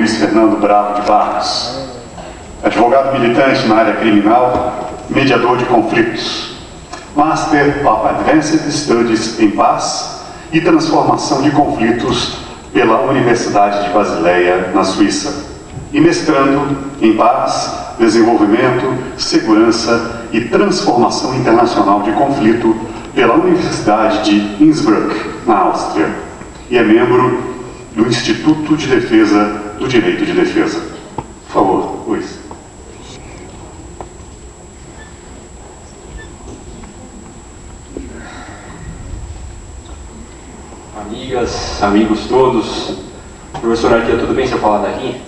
Luiz Fernando Bravo de Barros, advogado militante na área criminal, mediador de conflitos, Master of Advanced Studies em Paz e Transformação de Conflitos pela Universidade de Basileia, na Suíça, e mestrando em Paz, Desenvolvimento, Segurança e Transformação Internacional de Conflito pela Universidade de Innsbruck, na Áustria, e é membro do Instituto de Defesa do Direito de Defesa. Por favor, Luiz. Amigas, amigos todos, professor Arquia, tudo bem se eu falar daqui?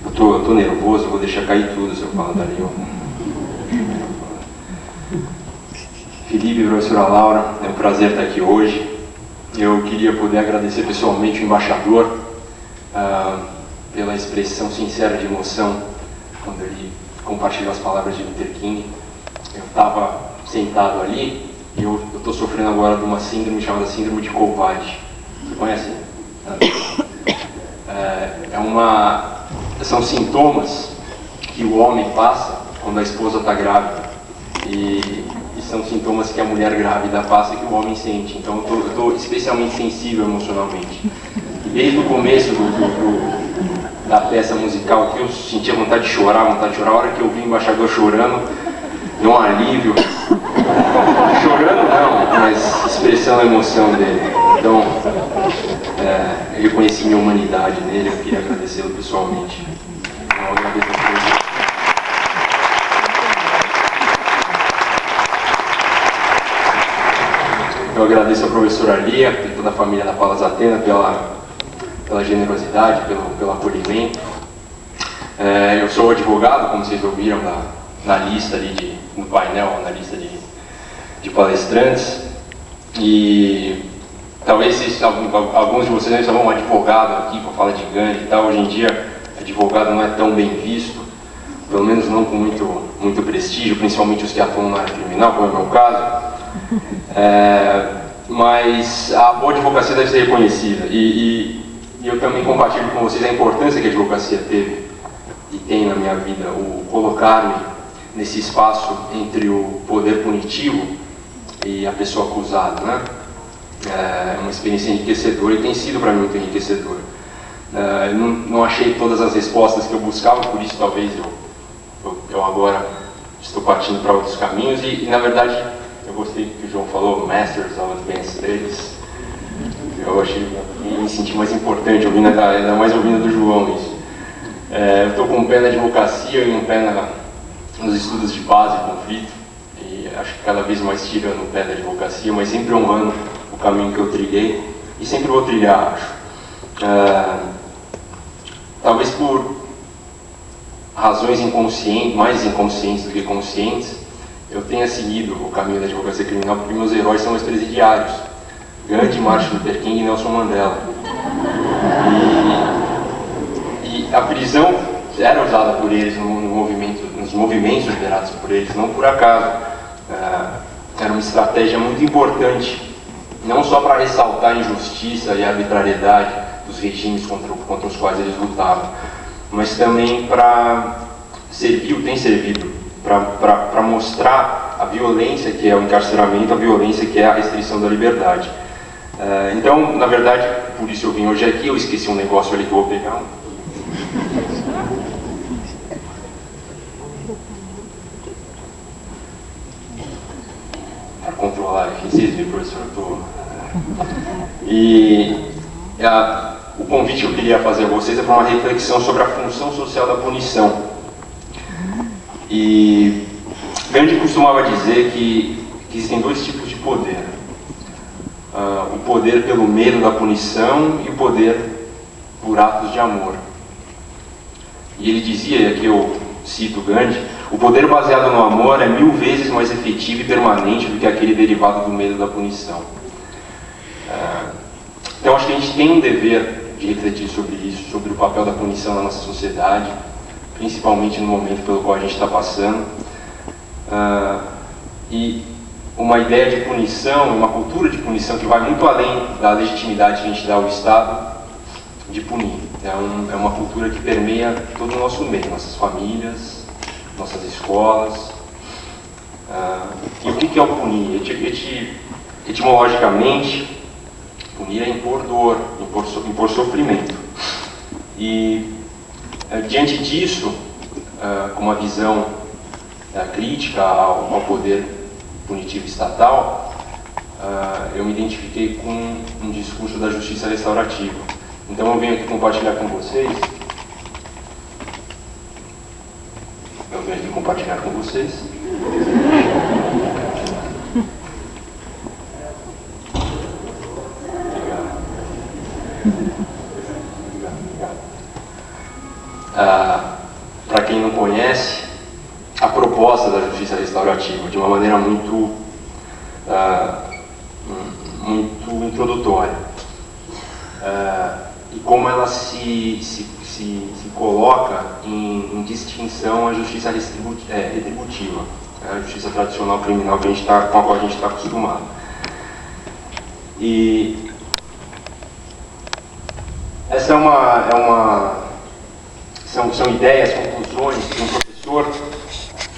Eu tô nervoso, vou deixar cair tudo se eu falar dali. Felipe, professora Laura, é um prazer estar aqui hoje. Eu queria poder agradecer pessoalmente o embaixador pela expressão sincera de emoção quando ele compartilhou as palavras de Luther King. Eu estava sentado ali e eu estou sofrendo agora de uma síndrome chamada síndrome de covarde. Você conhece? São sintomas que o homem passa quando a esposa está grávida. E são sintomas que a mulher grávida passa e que o homem sente. Então eu estou especialmente sensível emocionalmente. E desde o começo da peça musical que eu sentia vontade de chorar. A hora que eu vi o embaixador chorando, deu um alívio. Chorando não, mas expressando a emoção dele. Então, eu reconheci minha humanidade nele, eu queria agradecê-lo pessoalmente. Então, eu agradeço a todos. Eu agradeço a professora Lia e toda a família da Palas Atena pela generosidade, pelo acolhimento. Eu sou advogado, como vocês ouviram na lista ali no painel, na lista de palestrantes, e talvez alguns de vocês não estavam um advogado aqui para falar de Gandhi e tal. Hoje em dia, advogado não é tão bem visto, pelo menos não com muito prestígio, principalmente os que atuam na área criminal, como é o meu caso. Mas a boa advocacia deve ser reconhecida, e eu também compartilho com vocês a importância que a advocacia teve e tem na minha vida, o colocar-me nesse espaço entre o poder punitivo e a pessoa acusada, né? É uma experiência enriquecedora e tem sido para mim muito enriquecedora. Não achei todas as respostas que eu buscava, por isso talvez eu agora estou partindo para outros caminhos e na verdade eu gostei do que o João falou, Masters of Advanced Studies. Eu achei, me senti mais importante, ainda mais ouvindo do João isso. Eu estou com um pé na advocacia e um pé nos estudos de paz e conflito, e acho que cada vez mais tira no pé da advocacia, mas sempre honrando o caminho que eu trilhei, e sempre vou trilhar, acho. Talvez por razões inconscientes, mais inconscientes do que conscientes, eu tenha seguido o caminho da advocacia criminal porque meus heróis são os presidiários, Gandhi, Martin Luther King e Nelson Mandela. E a prisão era usada por eles nos movimentos liderados por eles, não por acaso. Era uma estratégia muito importante, não só para ressaltar a injustiça e a arbitrariedade dos regimes contra os quais eles lutavam, mas também tem servido para mostrar a violência que é o encarceramento, a violência que é a restrição da liberdade. Então, na verdade, por isso eu vim hoje aqui. Eu esqueci um negócio ali que eu vou pegar. Para controlar aqui, vocês viram, professor? O convite que eu queria fazer a vocês é para uma reflexão sobre a função social da punição. E Gandhi costumava dizer que existem dois tipos de poder. O poder pelo medo da punição e o poder por atos de amor. E ele dizia, e aqui eu cito Gandhi, o poder baseado no amor é 1000 vezes mais efetivo e permanente do que aquele derivado do medo da punição. Então acho que a gente tem um dever de refletir sobre isso, sobre o papel da punição na nossa sociedade, principalmente no momento pelo qual a gente está passando. E uma ideia de punição, uma cultura de punição que vai muito além da legitimidade que a gente dá ao Estado de punir. é uma cultura que permeia todo o nosso meio, nossas famílias, nossas escolas. E o que é o punir? Etimologicamente, punir é impor dor, impor sofrimento. E diante disso, com uma visão crítica ao poder punitivo estatal, eu me identifiquei com um discurso da justiça restaurativa. Então eu venho aqui compartilhar com vocês. Para quem não conhece, a proposta da justiça restaurativa, de uma maneira muito introdutória, e como ela se coloca em distinção à justiça retributiva, a justiça tradicional criminal com a qual a gente está acostumado. E essa são ideias, conclusões de um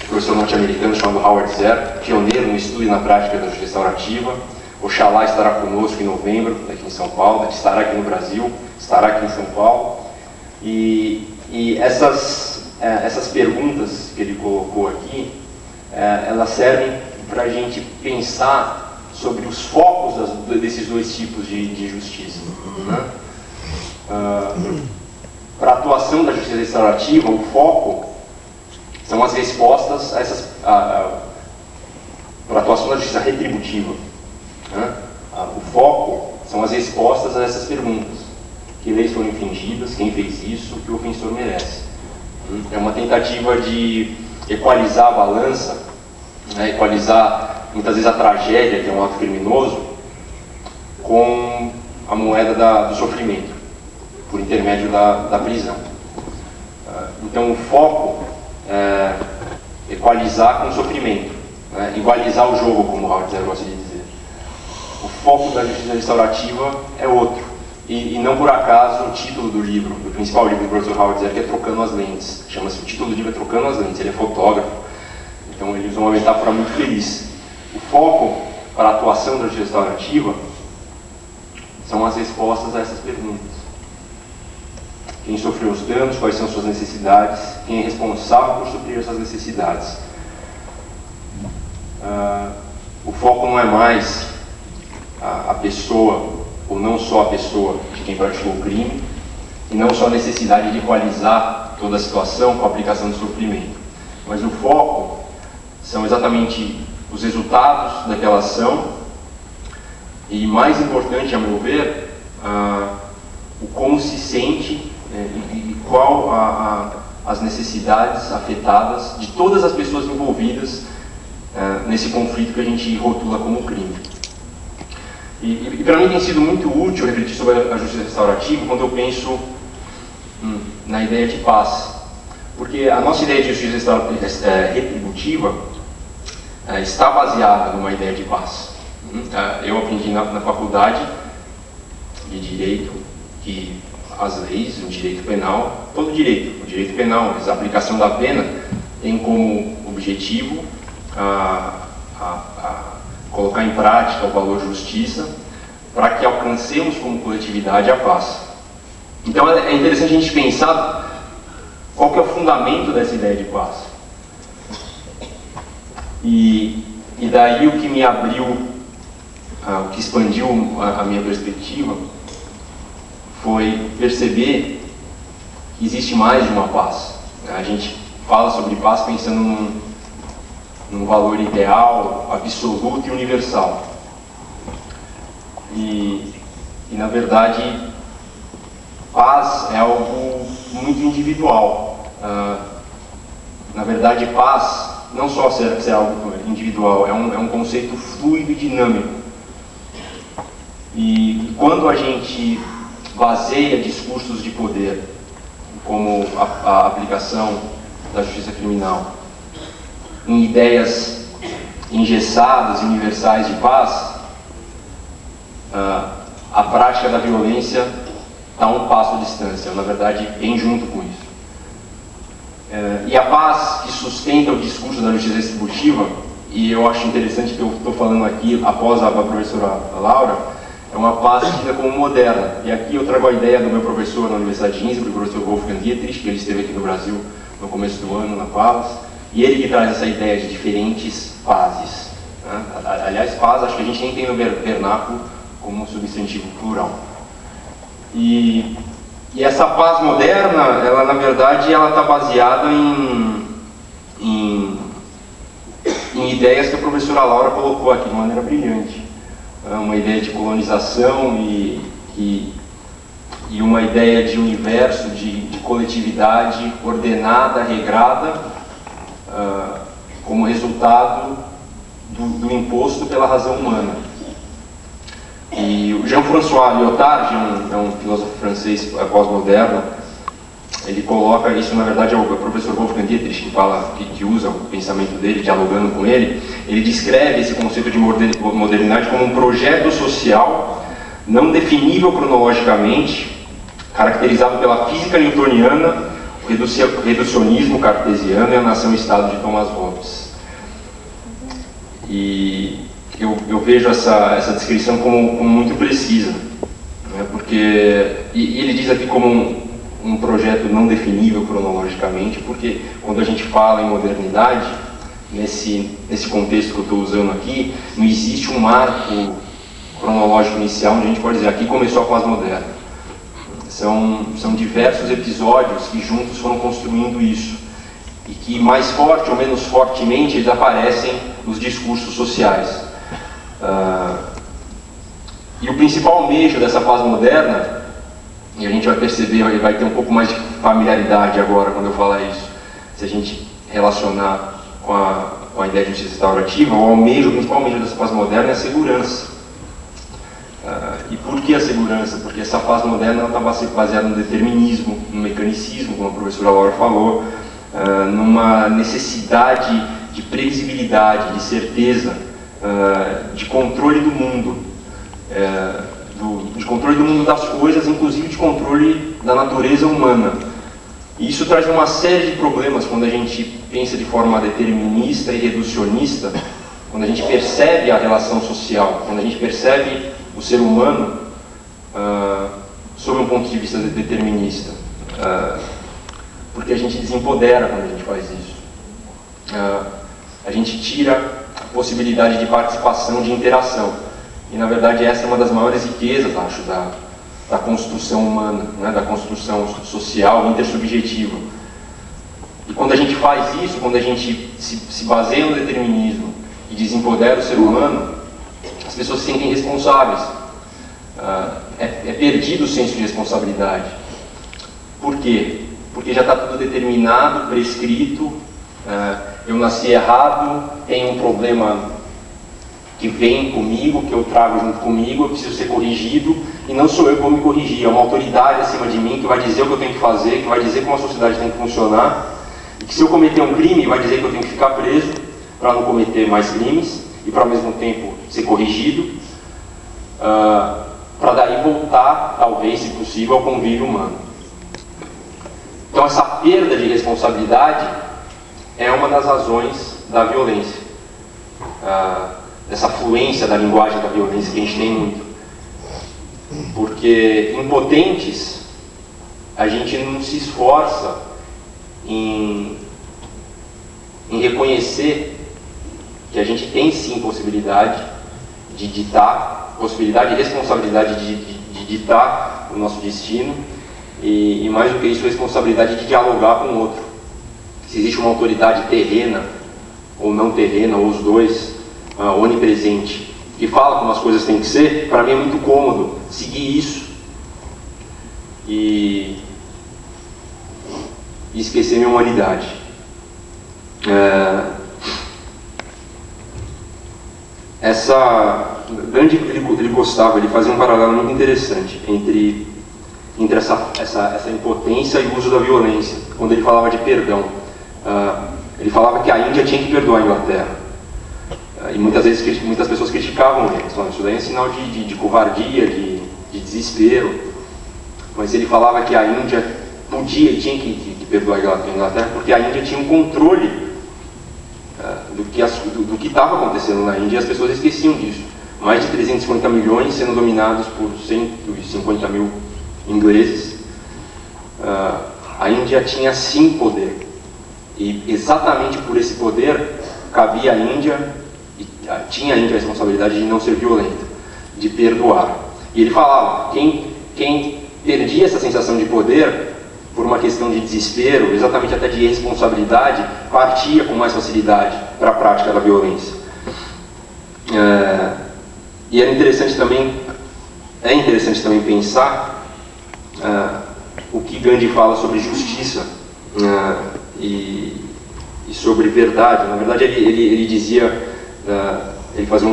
professor norte-americano chamado Howard Zerr, pioneiro no estudo e na prática da justiça restaurativa. Oxalá estará conosco em novembro, aqui em São Paulo, estará aqui no Brasil, estará aqui em São Paulo. E essas perguntas que ele colocou aqui, elas servem para a gente pensar sobre os focos desses dois tipos de justiça. Né? Para a atuação da justiça restaurativa, o foco são as respostas a essas... para a atuação da justiça retributiva, né? O foco são as respostas a essas perguntas. Que leis foram infringidas, quem fez isso, o que o ofensor merece. É uma tentativa de equalizar a balança, né? Equalizar muitas vezes a tragédia, que é um ato criminoso, com a moeda do sofrimento, por intermédio da prisão. Então o foco é equalizar com o sofrimento, né? Igualizar o jogo, como o Howard Zerr gosta de dizer. O foco da justiça restaurativa é outro. E não por acaso o título do livro, do principal livro do professor Howard Zerr, que é Trocando as Lentes. Chama-se, o título do livro é Trocando as Lentes. Ele é fotógrafo, então ele usa uma metáfora muito feliz. O foco para a atuação da justiça restaurativa são as respostas a essas perguntas. Quem sofreu os danos, quais são suas necessidades, quem é responsável por suprir essas necessidades. O foco não é mais a pessoa, ou não só a pessoa de quem praticou o crime, e não só a necessidade de equalizar toda a situação com a aplicação do sofrimento. Mas o foco são exatamente os resultados daquela ação e, mais importante, a meu ver, o como se sente e qual as necessidades afetadas de todas as pessoas envolvidas nesse conflito que a gente rotula como crime. E para mim tem sido muito útil refletir sobre a justiça restaurativa quando eu penso na ideia de paz. Porque a nossa ideia de justiça retributiva está baseada numa ideia de paz. Eu aprendi na faculdade de Direito que as leis, o direito penal, todo direito, o direito penal, a aplicação da pena tem como objetivo colocar em prática o valor justiça para que alcancemos como coletividade a paz. Então é interessante a gente pensar qual que é o fundamento dessa ideia de paz. E daí o que me abriu, o que expandiu a minha perspectiva foi perceber que existe mais de uma paz. A gente fala sobre paz pensando num valor ideal, absoluto e universal. E na verdade, paz é algo muito individual. Na verdade, paz não só ser algo individual, é um conceito fluido e dinâmico. E quando a gente baseia discursos de poder, como a aplicação da justiça criminal, em ideias engessadas e universais de paz, a prática da violência está a um passo de distância, na verdade vem junto com isso. E a paz que sustenta o discurso da justiça distributiva, e eu acho interessante que eu estou falando aqui após a professora Laura, é uma paz tida como moderna. E aqui eu trago a ideia do meu professor na Universidade de Innsbruck, o professor Wolfgang Dietrich, que ele esteve aqui no Brasil no começo do ano, na Paz, e ele que traz essa ideia de diferentes pazes. Né? Aliás, paz acho que a gente nem tem no vernáculo como um substantivo plural. E essa paz moderna, ela na verdade ela está baseada em ideias que a professora Laura colocou aqui de maneira brilhante. Uma ideia de colonização e uma ideia de universo, de coletividade ordenada, regrada, como resultado do imposto pela razão humana. E o Jean-François Lyotard, é um filósofo francês pós-moderno, ele coloca isso, na verdade é o professor Wolfgang Dietrich que usa o pensamento dele, dialogando com ele. Ele descreve esse conceito de modernidade como um projeto social não definível cronologicamente, caracterizado pela física newtoniana, o reducionismo cartesiano e a nação-estado de Thomas Hobbes. E eu vejo essa descrição como muito precisa, né? Porque ele diz aqui como um projeto não definível cronologicamente, porque quando a gente fala em modernidade, nesse contexto que eu estou usando aqui, não existe um marco cronológico inicial onde a gente pode dizer aqui começou a pós-moderna. São diversos episódios que juntos foram construindo isso, e que mais forte ou menos fortemente eles aparecem nos discursos sociais. E o principal almejo dessa paz moderna, e a gente vai perceber, e vai ter um pouco mais de familiaridade agora quando eu falar isso, se a gente relacionar com a ideia de justiça restaurativa, o principal almejo dessa paz moderna é a segurança. E por que a segurança? Porque essa paz moderna está baseada no determinismo, no mecanicismo, como a professora Laura falou, numa necessidade de previsibilidade, de certeza, de controle do mundo, de controle do mundo das coisas, inclusive de controle da natureza humana. E isso traz uma série de problemas quando a gente pensa de forma determinista e reducionista, quando a gente percebe a relação social, quando a gente percebe o ser humano sob um ponto de vista determinista, porque a gente desempodera quando a gente faz isso. A gente tira a possibilidade de participação, de interação. E na verdade essa é uma das maiores riquezas, acho, da construção humana, né? Da construção social, intersubjetiva. E quando a gente faz isso, quando a gente se baseia no determinismo e desempodera o ser humano, as pessoas se sentem responsáveis. É perdido o senso de responsabilidade. Por quê? Porque já está tudo determinado, prescrito. Eu nasci errado, tenho um problema que vem comigo, que eu trago junto comigo, eu preciso ser corrigido, e não sou eu que vou me corrigir, é uma autoridade acima de mim que vai dizer o que eu tenho que fazer, que vai dizer como a sociedade tem que funcionar, e que se eu cometer um crime, vai dizer que eu tenho que ficar preso para não cometer mais crimes, e para ao mesmo tempo ser corrigido, para daí voltar, talvez, se possível, ao convívio humano. Então essa perda de responsabilidade é uma das razões da violência, dessa fluência da linguagem da violência que a gente tem muito. Porque impotentes, a gente não se esforça em reconhecer que a gente tem sim possibilidade de ditar, possibilidade e responsabilidade de ditar o nosso destino, e mais do que isso, responsabilidade de dialogar com o outro. Se existe uma autoridade terrena ou não terrena, ou os dois, onipresente, que fala como as coisas têm que ser, para mim é muito cômodo seguir isso e esquecer minha humanidade. Gandhi, ele gostava, ele fazia um paralelo muito interessante entre essa impotência e o uso da violência, quando ele falava de perdão. Ele falava que a Índia tinha que perdoar a Inglaterra. E muitas vezes muitas pessoas criticavam ele, falando isso daí é sinal de covardia, de desespero. mas ele falava que a Índia podia e tinha que perdoar a Inglaterra, porque a Índia tinha um controle do que estava acontecendo na Índia, e as pessoas esqueciam disso. Mais de 350 milhões sendo dominados por 150 mil ingleses. A Índia tinha sim poder, e exatamente por esse poder cabia à Índia, tinha a Índia a responsabilidade de não ser violenta, de perdoar. E ele falava, quem perdia essa sensação de poder por uma questão de desespero, exatamente até de irresponsabilidade, partia com mais facilidade para a prática da violência. E é interessante também pensar o que Gandhi fala sobre justiça e sobre verdade. Na verdade, ele dizia, ele fazia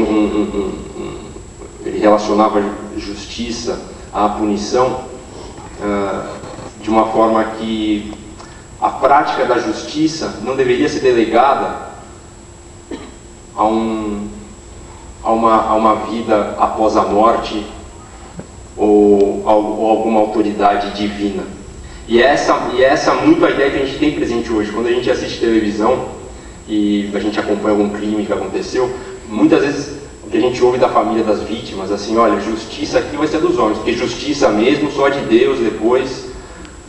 ele relacionava justiça à punição de uma forma que a prática da justiça não deveria ser delegada a uma vida após a morte ou alguma autoridade divina. E é essa muito a ideia que a gente tem presente hoje. Quando a gente assiste televisão e a gente acompanha algum crime que aconteceu, muitas vezes o que a gente ouve da família das vítimas, assim, olha, justiça aqui vai ser dos homens, porque justiça mesmo só de Deus depois.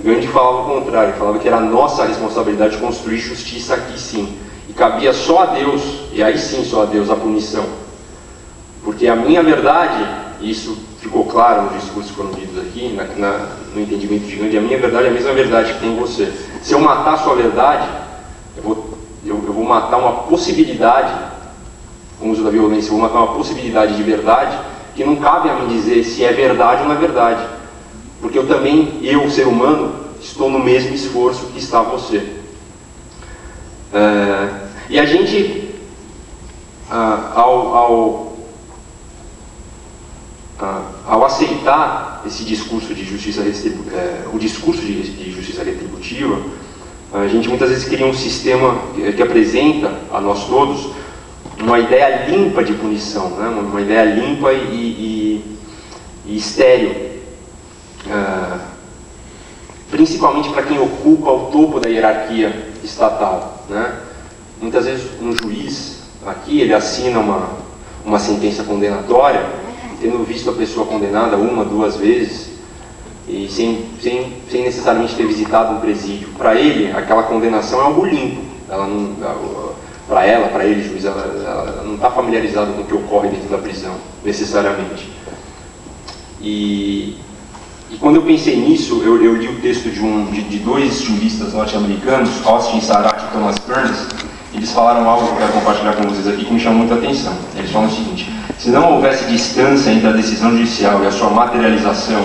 Gandhi falava o contrário, falava que era nossa responsabilidade construir justiça aqui sim, e cabia só a Deus, e aí sim só a Deus a punição, porque a minha verdade, e isso ficou claro nos discursos que foram lidos aqui, no entendimento de Gandhi, a minha verdade é a mesma verdade que tem você. Se eu matar a sua verdade, eu vou matar uma possibilidade, com o uso da violência, eu vou matar uma possibilidade de verdade, que não cabe a mim dizer se é verdade ou não é verdade. Porque eu, ser humano, estou no mesmo esforço que está você. E a gente, ao aceitar esse discurso de justiça retributiva, a gente muitas vezes cria um sistema que apresenta a nós todos uma ideia limpa de punição, né? Uma ideia limpa e estéril. Principalmente para quem ocupa o topo da hierarquia estatal, né? Muitas vezes um juiz aqui, ele assina uma sentença condenatória, tendo visto a pessoa condenada uma, duas vezes, e sem necessariamente ter visitado um presídio. Para ele, aquela condenação é algo limpo. Para ele, juiz, ela não está familiarizada com o que ocorre dentro da prisão, necessariamente. E quando eu pensei nisso, eu li o texto de dois juristas norte-americanos, Austin Sarat e Thomas Kearns. Eles falaram algo que eu quero compartilhar com vocês aqui que me chamou muita atenção. Eles falam o seguinte: se não houvesse distância entre a decisão judicial e a sua materialização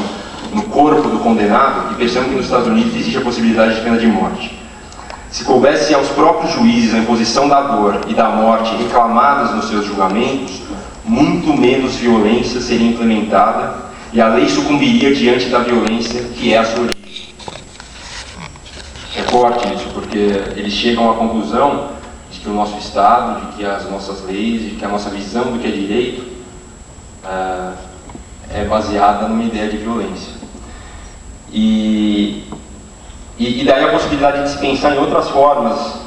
no corpo do condenado, e percebam que nos Estados Unidos existe a possibilidade de pena de morte, se coubesse aos próprios juízes a imposição da dor e da morte reclamadas nos seus julgamentos, muito menos violência seria implementada e a lei sucumbiria diante da violência que é a sua origem. É forte isso, porque eles chegam à conclusão de que o nosso Estado, de que as nossas leis, de que a nossa visão do que é direito é baseada numa ideia de violência. E daí a possibilidade de se pensar em outras formas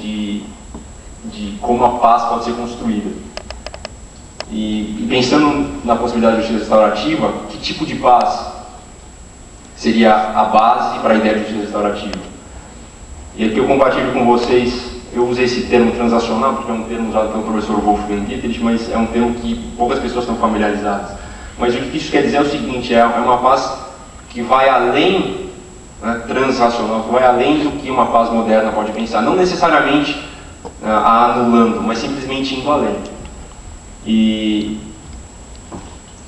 de como a paz pode ser construída. E pensando na possibilidade de justiça restaurativa, que tipo de paz seria a base para a ideia de justiça restaurativa? E aqui eu compartilho com vocês, eu usei esse termo transacional, porque é um termo usado pelo professor Wolfgang Dietrich, mas é um termo que poucas pessoas estão familiarizadas. Mas o que isso quer dizer é o seguinte: é uma paz que vai além, né, transracional, que vai além do que uma paz moderna pode pensar, não necessariamente a anulando, mas simplesmente indo além. E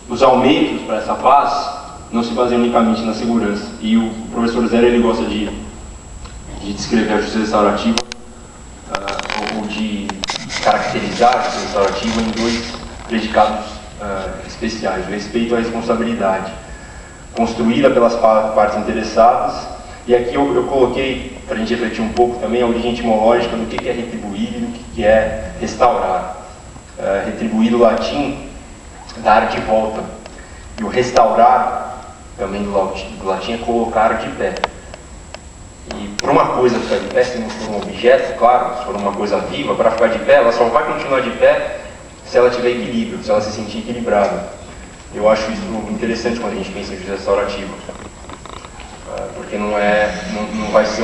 os aumentos para essa paz não se baseiam unicamente na segurança. E o professor Zero, ele gosta de descrever a justiça restaurativa, ou de caracterizar a justiça restaurativa em dois predicados especiais: o respeito à responsabilidade, construída pelas partes interessadas. E aqui eu coloquei, para a gente refletir um pouco também, a origem etimológica do que é retribuir e do que é restaurar. Retribuir do latim, dar de volta. E o restaurar também do latim, é colocar de pé. E para uma coisa ficar de pé, se não for um objeto, claro, se for uma coisa viva, para ficar de pé, ela só vai continuar de pé se ela tiver equilíbrio, se ela se sentir equilibrada. Eu acho isso interessante quando a gente pensa em justiça restaurativa, porque não vai ser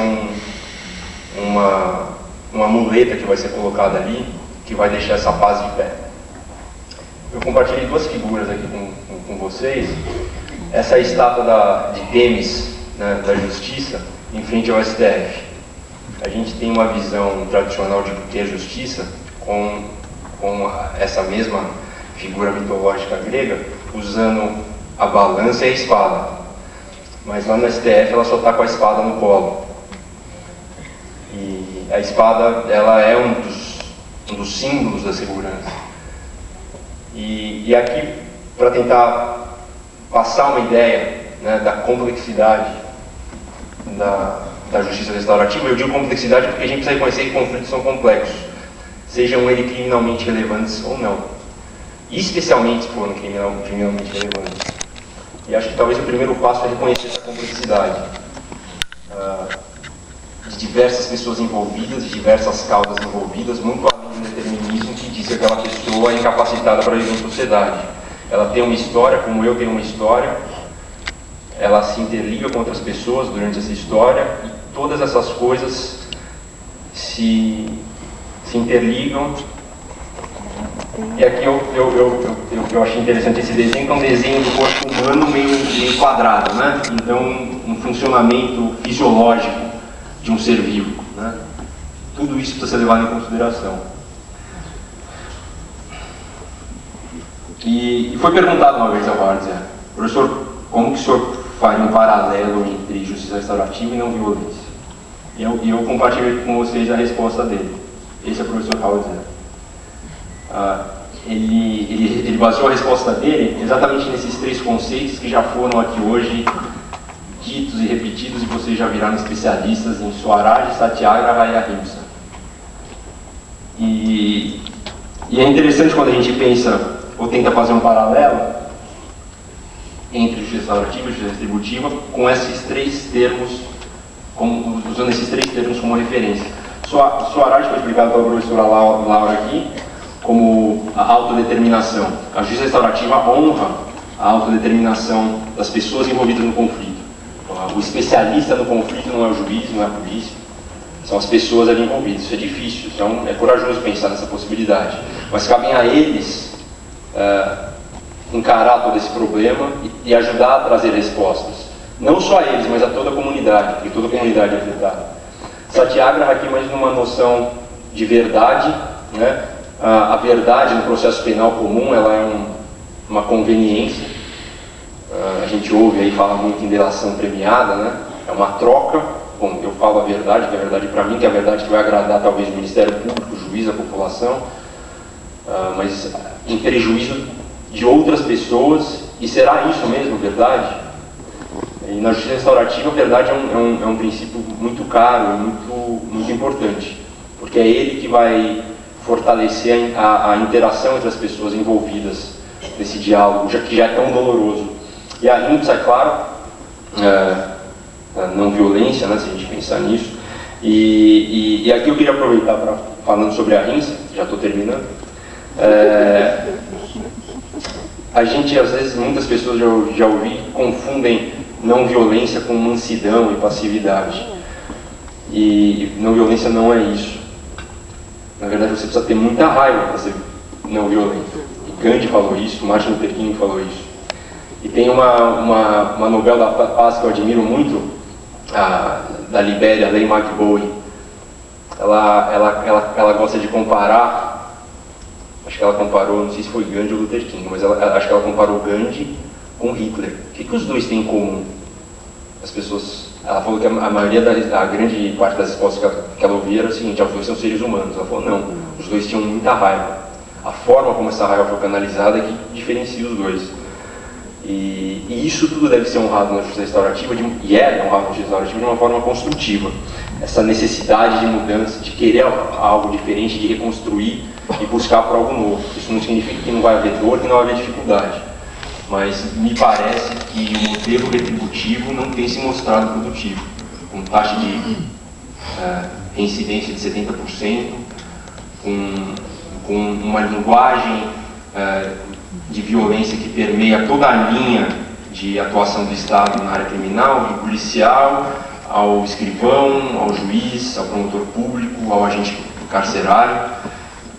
uma muleta que vai ser colocada ali, que vai deixar essa paz de pé. Eu compartilhei duas figuras aqui com vocês. Essa é a estátua de Temis, né, da justiça, em frente ao STF. A gente tem uma visão tradicional de ter justiça com essa mesma figura mitológica grega, usando a balança e a espada. Mas lá no STF ela só está com a espada no colo. E a espada, ela é um dos símbolos da segurança. E aqui, para tentar passar uma ideia, né, da complexidade da justiça restaurativa, eu digo complexidade porque a gente precisa reconhecer que conflitos são complexos, sejam eles criminalmente relevantes ou não, e especialmente se forem criminalmente relevantes. E acho que talvez o primeiro passo é reconhecer essa complexidade de diversas pessoas envolvidas, de diversas causas envolvidas, muito além do determinismo que diz que aquela pessoa é incapacitada para viver em sociedade. Ela tem uma história, como eu tenho uma história, ela se interliga com outras pessoas durante essa história, e todas essas coisas se interligam. E aqui eu achei interessante esse desenho, que é um desenho do corpo humano meio quadrado, né? Então, um funcionamento fisiológico de um ser vivo, né? Tudo isso precisa ser levado em consideração. E foi perguntado uma vez ao Várzea, professor, como que o senhor faria um paralelo entre justiça restaurativa e não violência? E eu compartilho com vocês a resposta dele. Esse é o professor Várzea. Ele baseou a resposta dele exatamente nesses três conceitos que já foram aqui hoje ditos e repetidos, e vocês já viraram especialistas em Swaraj, Satyagraha e Ahimsa. E é interessante quando a gente pensa ou tenta fazer um paralelo entre justiça restaurativa e justiça retributiva com esses três termos, usando esses três termos como referência. Swaraj foi explicado pela professora Laura aqui como a autodeterminação. A justiça restaurativa honra a autodeterminação das pessoas envolvidas no conflito. O especialista no conflito não é o juiz, não é a polícia, são as pessoas ali envolvidas. Isso é difícil, então é corajoso pensar nessa possibilidade. Mas cabem a eles encarar todo esse problema e ajudar a trazer respostas. Não só a eles, mas a toda a comunidade, porque toda a comunidade é afetada. Satyagraha aqui mais numa noção de verdade, né? A verdade no processo penal comum, ela é uma conveniência. A gente ouve aí, fala muito em delação premiada, né? É uma troca. Bom, eu falo a verdade, que é a verdade para mim, que é a verdade que vai agradar talvez o Ministério Público, o juiz, a população, mas em prejuízo de outras pessoas. E será isso mesmo verdade? E na justiça restaurativa, a verdade é um princípio muito caro, muito importante, porque é ele que vai fortalecer a interação entre as pessoas envolvidas nesse diálogo, que já é tão doloroso. E a Ahimsa, é claro, a não violência, né, se a gente pensar nisso. E aqui eu queria aproveitar para falando sobre a Ahimsa, já estou terminando. A gente, às vezes, muitas pessoas já ouvi, confundem não violência com mansidão e passividade. E não violência não é isso. Na verdade, você precisa ter muita raiva para ser não violento. E Gandhi falou isso, Martin Luther King falou isso. E tem uma novela da paz que eu admiro muito, da Libéria, Leigh McBowen. Ela gosta de comparar, acho que ela comparou, não sei se foi Gandhi ou Luther King, mas acho que ela comparou Gandhi com Hitler. O que os dois têm em comum? As pessoas... Ela falou que a grande parte das respostas que ela ouvia era o seguinte: os dois são seres humanos. Ela falou, não, os dois tinham muita raiva. A forma como essa raiva foi canalizada é que diferencia os dois. E isso tudo deve ser honrado na justiça restaurativa, e é honrado na justiça restaurativa de uma forma construtiva. Essa necessidade de mudança, de querer algo diferente, de reconstruir e buscar por algo novo. Isso não significa que não vai haver dor, que não vai haver dificuldade. mas me parece que o modelo retributivo não tem se mostrado produtivo, com taxa de reincidência de 70%, com uma linguagem de violência que permeia toda a linha de atuação do Estado na área criminal, do policial, ao escrivão, ao juiz, ao promotor público, ao agente carcerário,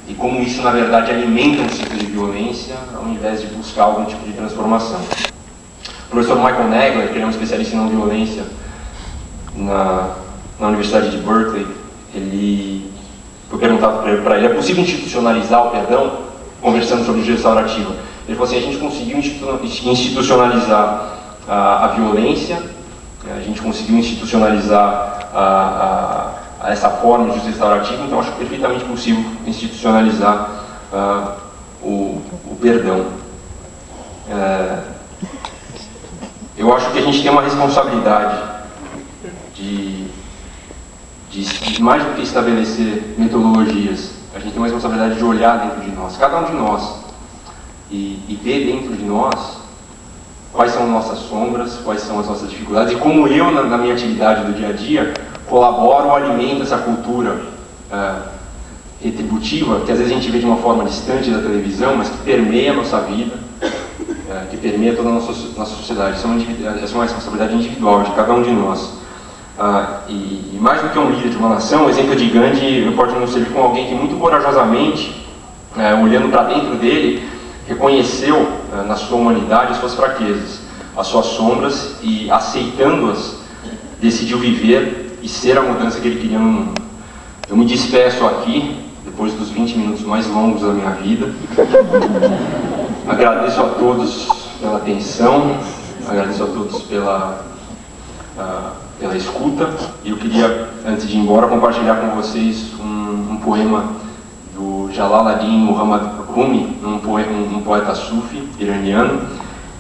e como isso, na verdade, alimenta um ciclo de violência, ao invés de buscar algum tipo de transformação. O professor Michael Nagler, que é um especialista em não violência na Universidade de Berkeley, ele foi perguntado para ele, é possível institucionalizar o perdão? Conversando sobre justiça restaurativa. Ele falou assim, a gente conseguiu institucionalizar a violência, a gente conseguiu institucionalizar essa forma de justiça restaurativa, então acho perfeitamente possível institucionalizar o perdão. Eu acho que a gente tem uma responsabilidade de mais do que estabelecer metodologias, a gente tem uma responsabilidade de olhar dentro de nós, cada um de nós, e ver dentro de nós quais são nossas sombras, quais são as nossas dificuldades, e como eu, na minha atividade do dia a dia, colaboro ou alimento essa cultura retributiva, que às vezes a gente vê de uma forma distante da televisão, mas que permeia a nossa vida, que permeia toda a nossa sociedade. Isso é uma responsabilidade individual de cada um de nós. E mais do que um líder de uma nação, o exemplo de Gandhi pode nos servir como alguém que muito corajosamente, olhando para dentro dele, reconheceu na sua humanidade as suas fraquezas, as suas sombras, e aceitando-as, decidiu viver e ser a mudança que ele queria no mundo. Eu me despeço aqui, depois dos 20 minutos mais longos da minha vida. Agradeço a todos pela atenção, agradeço a todos pela escuta, e eu queria, antes de ir embora, compartilhar com vocês um poema do Jalaluddin Muhammad Rumi, um poeta sufi iraniano,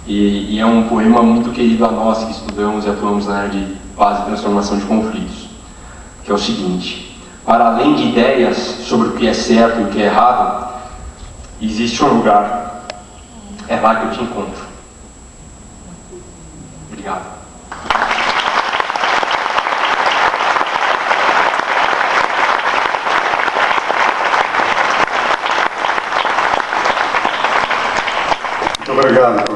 e é um poema muito querido a nós que estudamos e atuamos na área de paz e transformação de conflitos, que é o seguinte: para além de ideias sobre o que é certo e o que é errado, existe um lugar, é lá que eu te encontro. Obrigado.